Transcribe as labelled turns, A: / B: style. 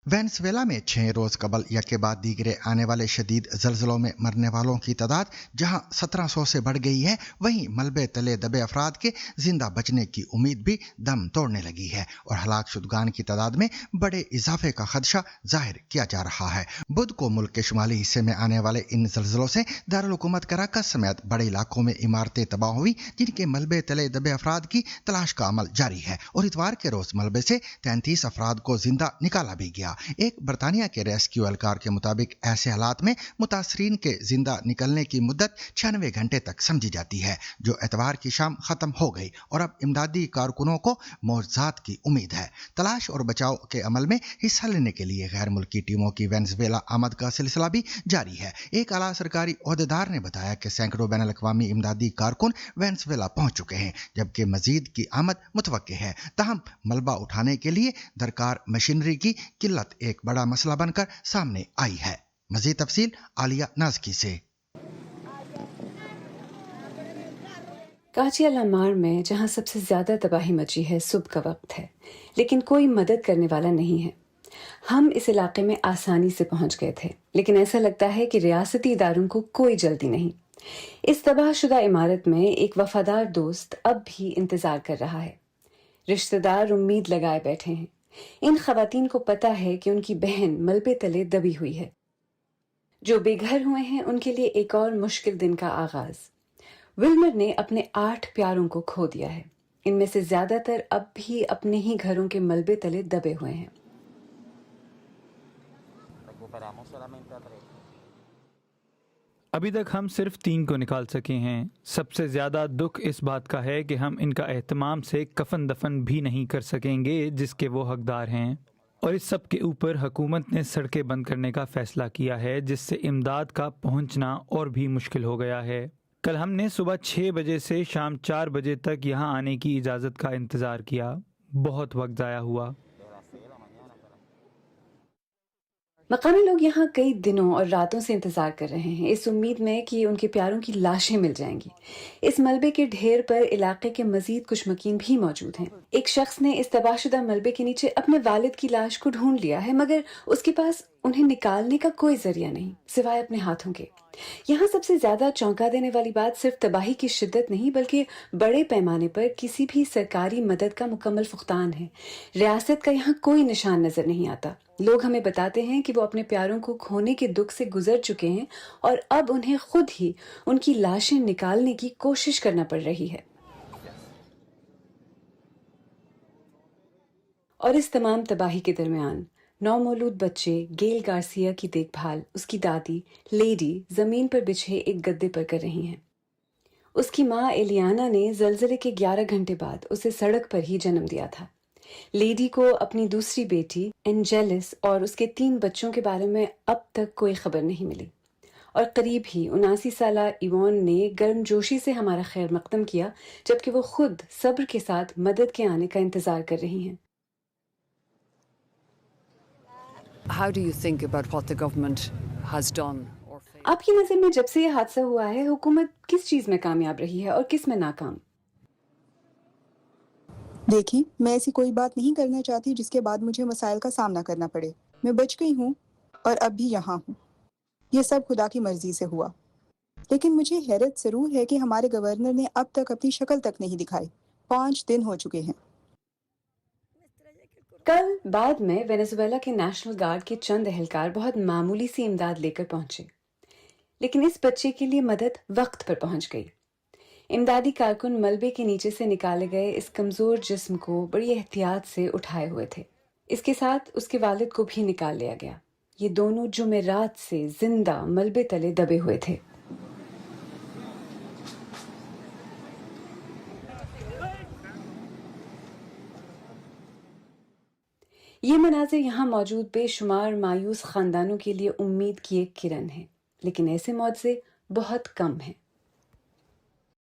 A: Venezuela में 6 रोज कबल यके बाद दीगरे आने वाले शदीद जल्जलों में मरने वालों की तादाद जहां 1700 से बढ़ गई है, वहीं मलबे तले दबे अफराद के जिंदा बचने की उम्मीद भी दम तोड़ने लगी है और हलाक शुदगान की तादाद में बड़े इजाफे का खदशा जाहिर किया जा रहा है। बुध को मुल्क के शुमाली हिस्से में आने वाले इन जल्जलों से दारुल हुकूमत कराकस समेत बड़े इलाकों में इमारतें तबाह हुई, जिनके मलबे तले दबे अफराद की तलाश का अमल जारी है और इतवार के रोज मलबे से 33 अफराद को जिंदा निकाला भी गया। एक बरतानिया के रेस्क्यू एहलकार के मुताबिक ऐसे हालात में मुतासरीन के जिंदा निकलने की मुद्दत 96 घंटे तक समझी जाती है, जो एतवार की शाम खत्म हो गई और अब इमदादी कारकुनों को मौजज़ात की उम्मीद है। तलाश और बचाव के अमल में हिस्सा लेने के लिए गैर मुल्की टीमों की वेनेजुएला आमद का सिलसिला भी जारी है। एक आला सरकारी ओहदेदार ने बताया कि सैकड़ों बैनुल अक़वामी इमदादी कारकुन वेनेजुएला पहुंच चुके हैं, जबकि मजीद की आमद मुतवक्के है। ताहम मलबा उठाने के लिए दरकार मशीनरी की किल्लत एक बड़ा मसला बनकर सामने आई है। मजीद तफसील आलिया नाज़की से।
B: काचिया लामार में जहां सबसे ज्यादा तबाही मची है, सुबह का वक्त है, लेकिन कोई मदद करने वाला नहीं है। हम इस इलाके में आसानी से पहुंच गए थे, लेकिन ऐसा लगता है कि रियासती इदारों को कोई जल्दी नहीं। इस तबाहशुदा इमारत में एक वफादार दोस्त अब भी इंतजार कर रहा है। रिश्तेदार उम्मीद लगाए बैठे हैं। इन खवातीन को पता है कि उनकी बहन मलबे तले दबी हुई है। जो बेघर हुए हैं उनके लिए एक और मुश्किल दिन का आगाज। विल्मर ने अपने 8 प्यारों को खो दिया है। इनमें से ज्यादातर अब भी अपने ही घरों के मलबे तले दबे हुए हैं।
C: अभी तक हम सिर्फ 3 को निकाल सके हैं। सबसे ज़्यादा दुख इस बात का है कि हम इनका एहतमाम से कफन दफन भी नहीं कर सकेंगे जिसके वो हकदार हैं, और इस सब के ऊपर हुकूमत ने सड़कें बंद करने का फ़ैसला किया है, जिससे इमदाद का पहुंचना और भी मुश्किल हो गया है। कल हमने सुबह 6 बजे से शाम 4 बजे तक यहाँ आने की इजाज़त का इंतज़ार किया। बहुत वक्त ज़ाया हुआ।
B: मकामी लोग यहाँ कई दिनों और रातों से इंतजार कर रहे हैं, इस उम्मीद में कि उनके प्यारों की लाशें मिल जाएंगी। इस मलबे के ढेर पर इलाके के मजीद कुछ मकीन भी मौजूद हैं। एक शख्स ने इस तबाहशुदा मलबे के नीचे अपने वालिद की लाश को ढूंढ लिया है, मगर उसके पास उन्हें निकालने का कोई जरिया नहीं सिवाय अपने हाथों के। यहाँ सबसे ज्यादा चौंका देने वाली बात सिर्फ तबाही की शिद्दत नहीं, बल्कि बड़े पैमाने पर किसी भी सरकारी मदद का मुकम्मल फुकदान है। रियासत का यहाँ कोई निशान नजर नहीं आता। लोग हमें बताते हैं कि वो अपने प्यारों को खोने के दुख से गुजर चुके हैं और अब उन्हें खुद ही उनकी लाशें निकालने की कोशिश करना पड़ रही है। और इस तमाम तबाही के दरमियान नौमौलूद बच्चे गेल गार्सिया की देखभाल उसकी दादी लेडी जमीन पर बिछे एक गद्दे पर कर रही हैं। उसकी माँ एलियाना ने जलजले के 11 घंटे बाद उसे सड़क पर ही जन्म दिया था। लेडी को अपनी दूसरी बेटी एंजेलिस और उसके 3 बच्चों के बारे में अब तक कोई खबर नहीं मिली, और करीब ही 79 साला इवॉन ने गर्मजोशी से हमारा खैर मकदम किया, जबकि वो खुद सब्र के साथ मदद के आने का इंतजार कर रही हैं।
D: How do you think about what the government has done?
B: आपकी नज़र में जब से ये हादसा हुआ है, हुकूमत किस चीज में कामयाब रही है और किस में नाकाम?
E: देखिए, मैं ऐसी कोई बात नहीं करना चाहती जिसके बाद मुझे मसाइल का सामना करना पड़े। मैं बच गई हूँ और अब भी यहाँ हूँ। ये सब खुदा की मर्जी से हुआ। लेकिन मुझे हैरत जरूर है कि हमारे गवर्नर ने अब तक अपनी शक्ल तक नहीं दिखाई। 5 दिन हो चुके हैं।
B: कल बाद में वेनेजुएला के नेशनल गार्ड के चंद एहलकार बहुत मामूली सी इमदाद लेकर पहुंचे, लेकिन इस बच्चे के लिए मदद वक्त पर पहुंच गई। इमदादी कारकुन मलबे के नीचे से निकाले गए इस कमजोर जिस्म को बड़ी एहतियात से उठाए हुए थे। इसके साथ उसके वालिद को भी निकाल लिया गया। ये दोनों जुमेरात से जिंदा मलबे तले दबे हुए थे। ये मनाज़िर यहाँ मौजूद बेशुमार मायूस खानदानों के लिए उम्मीद की एक किरण है, लेकिन ऐसे मौज़े बहुत कम हैं।